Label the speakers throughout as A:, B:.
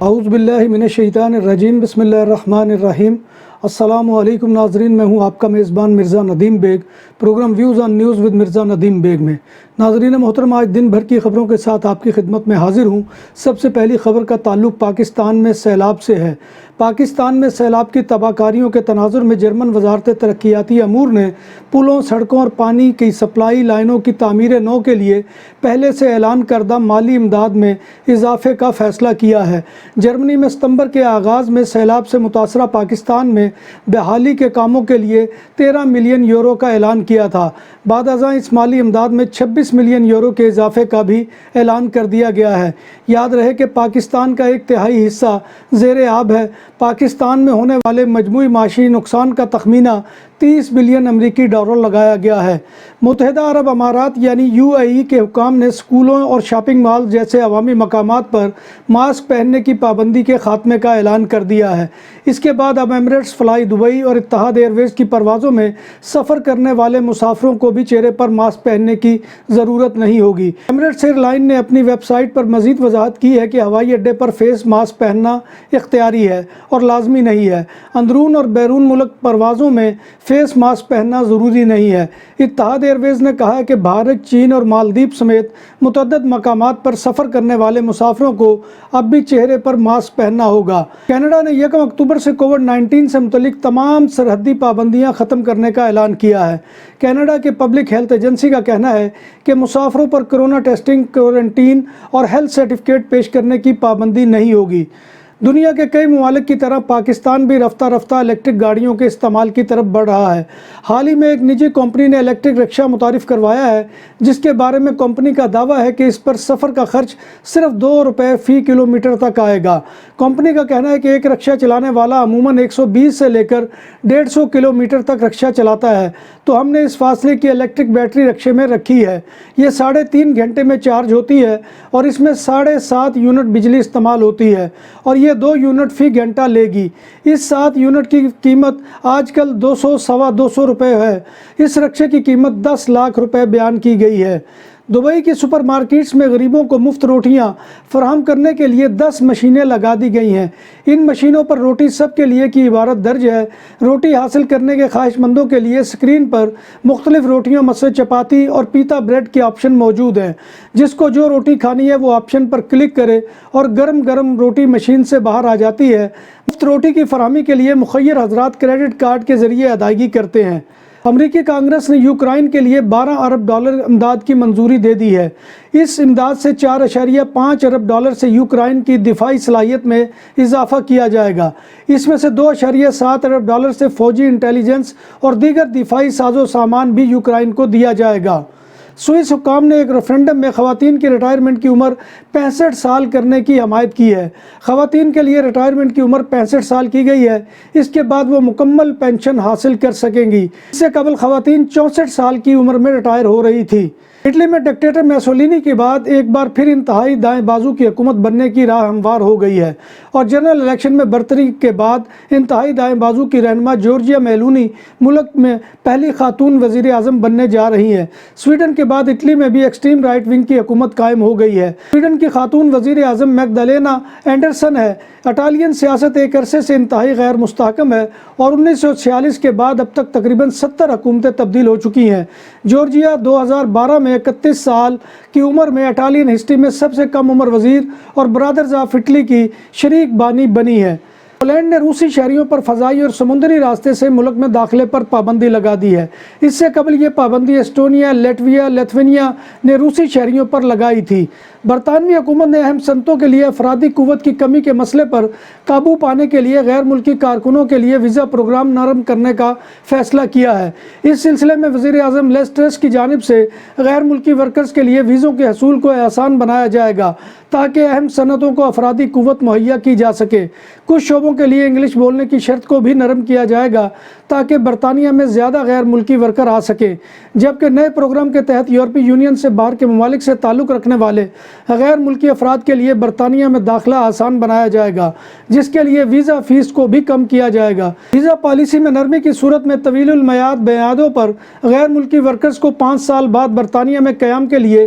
A: اعوذ باللہ من الشیطان الرجیم، بسم اللہ الرحمن الرحیم۔ السلام علیکم ناظرین، میں ہوں آپ کا میزبان Mirza Nadeem Baig, programme views on news with Mirza Nadeem Baig میں۔ ناظرین محترم، آج دن بھر کی خبروں کے ساتھ آپ کی خدمت میں حاضر ہوں۔ سب سے پہلی خبر کا تعلق پاکستان میں سیلاب سے ہے۔ پاکستان میں سیلاب کی تباہ کاریوں کے تناظر میں جرمن وزارت ترقیاتی امور نے پلوں، سڑکوں اور پانی کی سپلائی لائنوں کی تعمیر نو کے لیے پہلے سے اعلان کردہ مالی امداد میں اضافے کا فیصلہ کیا ہے۔ جرمنی میں ستمبر کے آغاز میں سیلاب سے متاثرہ پاکستان میں بحالی کے کاموں کے لیے 13 ملین یورو کا اعلان کیا تھا۔ بعد ازاں اس مالی امداد میں 26 ملین یورو کے اضافے کا بھی اعلان کر دیا گیا ہے۔ یاد رہے کہ پاکستان کا 1/3 حصہ زیر آب ہے۔ پاکستان میں ہونے والے مجموعی معاشی نقصان کا تخمینہ 30 بلین امریکی ڈالر لگایا گیا ہے۔ متحدہ عرب امارات یعنی UAE کے حکام نے اسکولوں اور شاپنگ مال جیسے عوامی مقامات پر ماسک پہننے کی پابندی کے خاتمے کا اعلان کر دیا ہے۔ اس کے بعد اب ایمریٹس، فلائی دبئی اور اتحاد ایئر ویز کی پروازوں میں سفر کرنے والے مسافروں کو بھی چہرے پر ماسک پہننے کی ضرورت نہیں ہوگی۔ ایمریٹس ایئر لائن نے اپنی ویب سائٹ پر مزید وضاحت کی ہے کہ ہوائی اڈے پر فیس ماسک پہننا اختیاری ہے اور لازمی نہیں ہے۔ اندرون اور بیرون ملک پروازوں میں فیس ماسک پہننا ضروری نہیں ہے۔ اتحاد ایئر ویز نے کہا ہے کہ بھارت، چین اور مالدیپ سمیت متعدد مقامات پر سفر کرنے والے مسافروں کو اب بھی چہرے پر ماسک پہننا ہوگا۔ کینیڈا نے 1 اکتوبر سے کووڈ-19 سے متعلق تمام سرحدی پابندیاں ختم کرنے کا اعلان کیا ہے۔ کینیڈا کے پبلک ہیلتھ ایجنسی کا کہنا ہے کہ مسافروں پر کورونا ٹیسٹنگ، کوارنٹین اور ہیلتھ سرٹیفکیٹ پیش کرنے کی پابندی نہیں ہوگی۔ دنیا کے کئی ممالک کی طرح پاکستان بھی رفتہ رفتہ الیکٹرک گاڑیوں کے استعمال کی طرف بڑھ رہا ہے۔ حال ہی میں ایک نجی کمپنی نے الیکٹرک رکشہ متعارف کروایا ہے، جس کے بارے میں کمپنی کا دعویٰ ہے کہ اس پر سفر کا خرچ صرف 2 روپے فی کلومیٹر تک آئے گا۔ کمپنی کا کہنا ہے کہ ایک رکشہ چلانے والا عموماً 120 سے لے کر 150 کلومیٹر تک رکشہ چلاتا ہے، تو ہم نے اس فاصلے کی الیکٹرک بیٹری رکشے میں رکھی ہے۔ یہ 3.5 گھنٹے میں چارج ہوتی ہے اور اس میں 7.5 یونٹ بجلی استعمال ہوتی ہے اور یہ 2 یونٹ فی گھنٹہ لے گی۔ اس 7 یونٹ کی قیمت آج کل 200-225 روپے ہے۔ اس رکشے کی قیمت 10 لاکھ روپے بیان کی گئی ہے۔ دبئی کی سپر مارکیٹس میں غریبوں کو مفت روٹیاں فراہم کرنے کے لیے 10 مشینیں لگا دی گئی ہیں۔ ان مشینوں پر روٹی سب کے لیے کی عبارت درج ہے۔ روٹی حاصل کرنے کے خواہش مندوں کے لیے اسکرین پر مختلف روٹیوں مثل چپاتی اور پیتا بریڈ کے آپشن موجود ہیں۔ جس کو جو روٹی کھانی ہے وہ آپشن پر کلک کرے اور گرم گرم روٹی مشین سے باہر آ جاتی ہے۔ مفت روٹی کی فراہمی کے لیے مخیر حضرات کریڈٹ کارڈ کے ذریعے ادائیگی کرتے ہیں۔ امریکی کانگریس نے یوکرائن کے لیے 12 ارب ڈالر امداد کی منظوری دے دی ہے۔ اس امداد سے 4.5 ارب ڈالر سے یوکرائن کی دفاعی صلاحیت میں اضافہ کیا جائے گا۔ اس میں سے 2.7 ارب ڈالر سے فوجی انٹیلیجنس اور دیگر دفاعی ساز و سامان بھی یوکرائن کو دیا جائے گا۔ سوئس حکام نے ایک ریفرنڈم میں خواتین کی ریٹائرمنٹ کی عمر 65 سال کرنے کی حمایت کی ہے۔ خواتین کے لیے ریٹائرمنٹ کی عمر 65 سال کی گئی ہے۔ اس کے بعد وہ مکمل پینشن حاصل کر سکیں گی۔ اس سے قبل خواتین 64 سال کی عمر میں ریٹائر ہو رہی تھی۔ اٹلی میں ڈکٹیٹر میسولینی کے بعد ایک بار پھر انتہائی دائیں بازو کی حکومت بننے کی راہ ہموار ہو گئی ہے اور جنرل الیکشن میں برتری کے بعد انتہائی دائیں بازو کی رہنما جورجیا میلونی ملک میں پہلی خاتون وزیر اعظم بننے جا رہی ہیں۔ سویڈن کے بعد اٹلی میں بھی ایکسٹریم رائٹ ونگ کی حکومت قائم ہو گئی ہے۔ سویڈن کی خاتون وزیر اعظم میگدلینا اینڈرسن ہے۔ اٹالین سیاست ایک عرصے سے انتہائی غیر مستحکم ہے اور 1946 کے بعد اب تک تقریباً 70 حکومتیں تبدیل ہو چکی ہیں۔ جورجیا 2012 میں 31 سال کی عمر میں اٹالین ہسٹری میں سب سے کم عمر وزیر اور برادرز آف اٹلی کی شریک بانی بنی ہے۔ پولینڈ نے روسی شہریوں پر فضائی اور سمندری راستے سے ملک میں داخلے پر پابندی لگا دی ہے۔ اس سے قبل یہ پابندی ایسٹونیا، لیٹویا، لیتھوینیا نے روسی شہریوں پر لگائی تھی۔ برطانوی حکومت نے اہم صنعتوں کے لیے افرادی قوت کی کمی کے مسئلے پر قابو پانے کے لیے غیر ملکی کارکنوں کے لیے ویزا پروگرام نرم کرنے کا فیصلہ کیا ہے۔ اس سلسلے میں وزیر اعظم لیز ٹرس کی جانب سے غیر ملکی ورکرز کے لیے ویزوں کے حصول کو آسان بنایا جائے گا تاکہ اہم صنعتوں کو افرادی قوت مہیا کی جا سکے۔ کچھ شعبوں کے لیے انگلش بولنے کی شرط کو بھی نرم کیا جائے گا تاکہ برطانیہ میں زیادہ غیر ملکی ورکر آ سکیں، جبکہ نئے پروگرام کے تحت یورپی یونین سے باہر کے ممالک سے تعلق رکھنے والے غیر ملکی افراد کے لیے برطانیہ میں داخلہ آسان بنایا جائے گا، جس کے لیے ویزا فیس کو بھی کم کیا جائے گا۔ ویزا پالیسی میں نرمی کی صورت میں طویل المیعاد بیعادوں پر غیر ملکی ورکرز کو 5 سال بعد برطانیہ میں قیام کے لیے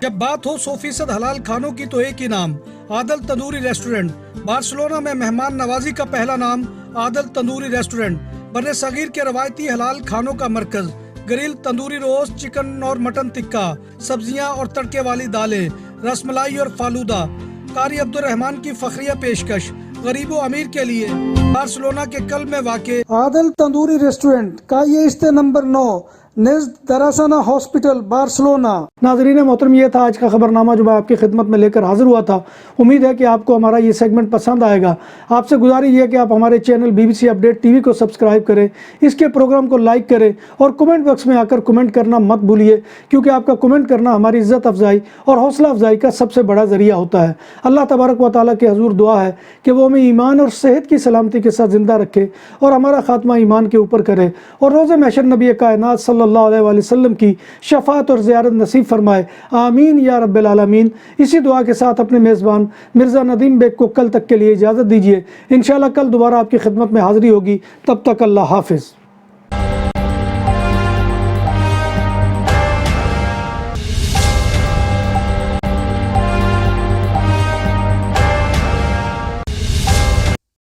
A: جب بات ہو 100% حلال کھانوں کی تو ایک ہی نام، عادل تندوری ریسٹورنٹ۔ بارسلونا میں مہمان نوازی کا پہلا نام عادل تندوری ریسٹورنٹ، بر صغیر کے روایتی حلال کھانوں کا مرکز۔ گرل تندوری روسٹ، چکن اور مٹن ٹکا، سبزیاں اور تڑکے والی دالیں، رس ملائی اور فالودہ۔ قاری عبد الرحمن کی فخریہ پیشکش، غریب و امیر کے لیے۔ بارسلونا کے قلب میں واقع عادل تندوری ریسٹورنٹ کا یہ اسٹے نمبر 9 نزد دراسانہ ہاسپٹل، بارسلونا۔ ناظرین محترم، یہ تھا آج کا خبرنامہ جو میں آپ کی خدمت میں لے کر حاضر ہوا تھا۔ امید ہے کہ آپ کو ہمارا یہ سیگمنٹ پسند آئے گا۔ آپ سے گزارش یہ کہ آپ ہمارے channel BBC update T V کو سبسکرائب کریں، اس کے پروگرام کو لائک کریں اور کمنٹ باکس میں آ کر کمنٹ کرنا مت بھولیے، کیونکہ آپ کا کمنٹ کرنا ہماری عزت افزائی اور حوصلہ افزائی کا سب سے بڑا ذریعہ ہوتا ہے۔ اللہ تبارک و تعالیٰ کے حضور دعا ہے کہ وہ ہمیں ایمان اور صحت کی سلامتی کے ساتھ زندہ رکھے اور ہمارا خاتمہ ایمان کے اوپر کرے، اور روز محشر نبی کائنات صلی اللہ علیہ وآلہ وسلم کی شفاعت اور زیارت نصیب فرمائے، آمین یا رب العالمین۔ اسی دعا کے ساتھ اپنے میزبان مرزا ندیم بیگ کو کل تک کے لیے اجازت دیجیے۔ انشاءاللہ کل دوبارہ آپ کی خدمت میں حاضری ہوگی، تب تک اللہ حافظ۔